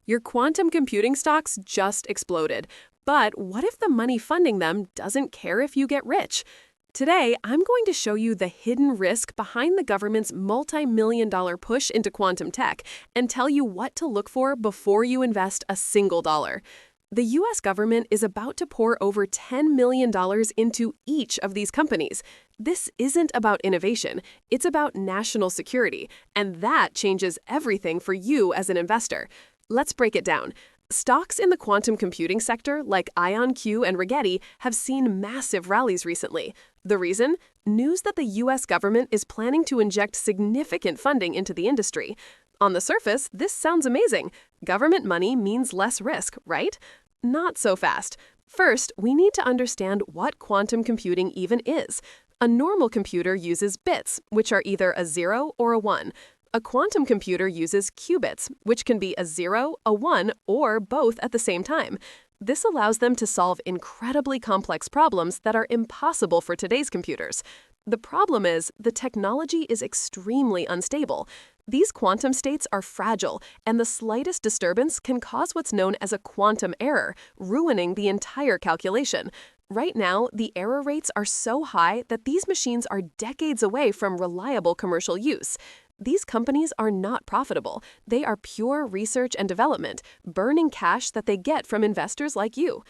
Your quantum computing stocks just exploded. But what if the money funding them doesn't care if you get rich? Today, I'm going to show you the hidden risk behind the government's multi-million-dollar push into quantum tech and tell you what to look for before you invest a single dollar. The U.S. government is about to pour over $10 million into each of these companies. This isn't about innovation, it's about national security, and that changes everything for you as an investor. Let's break it down. Stocks in the quantum computing sector, like IONQ and Rigetti, have seen massive rallies recently. The reason? News that the U.S. government is planning to inject significant funding into the industry. On the surface, this sounds amazing. Government money means less risk, right? Not so fast. First, we need to understand what quantum computing even is. A normal computer uses bits, which are either a 0 or a 1. A quantum computer uses qubits, which can be a 0, a 1, or both at the same time. This allows them to solve incredibly complex problems that are impossible for today's computers. The problem is, the technology is extremely unstable. These quantum states are fragile, and the slightest disturbance can cause what's known as a quantum error, ruining the entire calculation. Right now, the error rates are so high that these machines are decades away from reliable commercial use. These companies are not profitable. They are pure research and development, burning cash that they get from investors like you.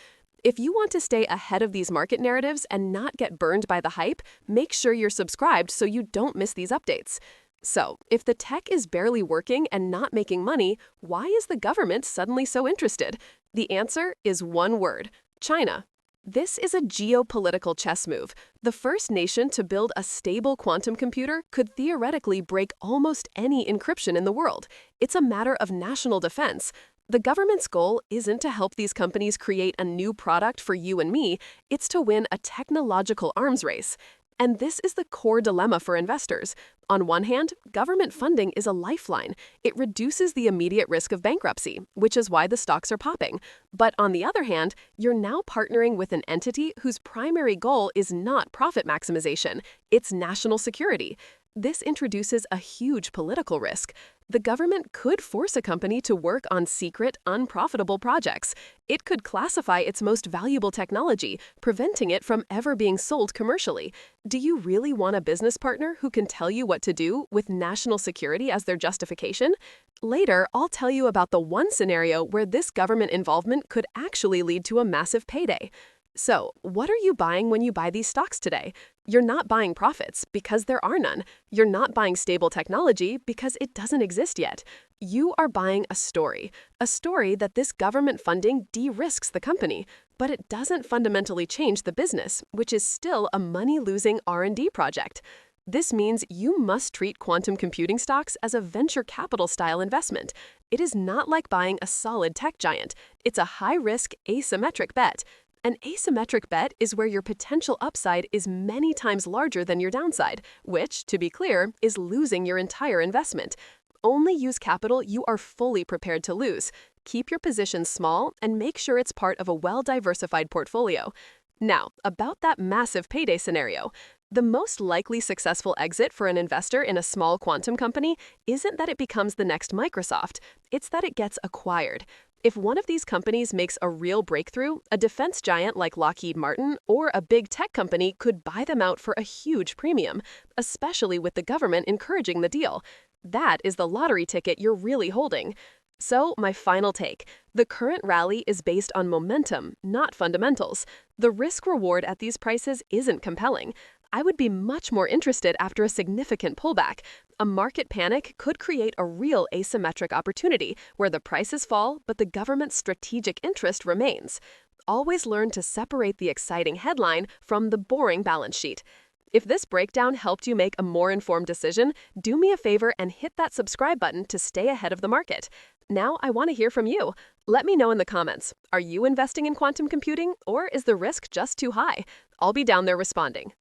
If you want to stay ahead of these market narratives and not get burned by the hype, make sure you're subscribed so you don't miss these updates. So, if the tech is barely working and not making money, why is the government suddenly so interested? The answer is one word: China. This is a geopolitical chess move. The first nation to build a stable quantum computer could theoretically break almost any encryption in the world. It's a matter of national defense. The government's goal isn't to help these companies create a new product for you and me, it's to win a technological arms race. And this is the core dilemma for investors. On one hand, government funding is a lifeline. It reduces the immediate risk of bankruptcy, which is why the stocks are popping. But on the other hand, you're now partnering with an entity whose primary goal is not profit maximization, it's national security. This introduces a huge political risk. The government could force a company to work on secret, unprofitable projects. It could classify its most valuable technology, preventing it from ever being sold commercially. Do you really want a business partner who can tell you what to do with national security as their justification? Later, I'll tell you about the one scenario where this government involvement could actually lead to a massive payday. So, what are you buying when you buy these stocks today? You're not buying profits because there are none. You're not buying stable technology because it doesn't exist yet. You are buying a story that this government funding de-risks the company, but it doesn't fundamentally change the business, which is still a money-losing R&D project. This means you must treat quantum computing stocks as a venture capital style investment. It is not like buying a solid tech giant. It's a high-risk, asymmetric bet. An asymmetric bet is where your potential upside is many times larger than your downside, which, to be clear, is losing your entire investment. Only use capital you are fully prepared to lose. Keep your positions small and make sure it's part of a well-diversified portfolio. Now, about that massive payday scenario. The most likely successful exit for an investor in a small quantum company isn't that it becomes the next Microsoft, it's that it gets acquired. If one of these companies makes a real breakthrough, a defense giant like Lockheed Martin or a big tech company could buy them out for a huge premium, especially with the government encouraging the deal. That is the lottery ticket you're really holding. So, my final take. The current rally is based on momentum, not fundamentals. The risk-reward at these prices isn't compelling. I would be much more interested after a significant pullback. A market panic could create a real asymmetric opportunity where the prices fall, but the government's strategic interest remains. Always learn to separate the exciting headline from the boring balance sheet. If this breakdown helped you make a more informed decision, do me a favor and hit that subscribe button to stay ahead of the market. Now I want to hear from you. Let me know in the comments. Are you investing in quantum computing, or is the risk just too high? I'll be down there responding.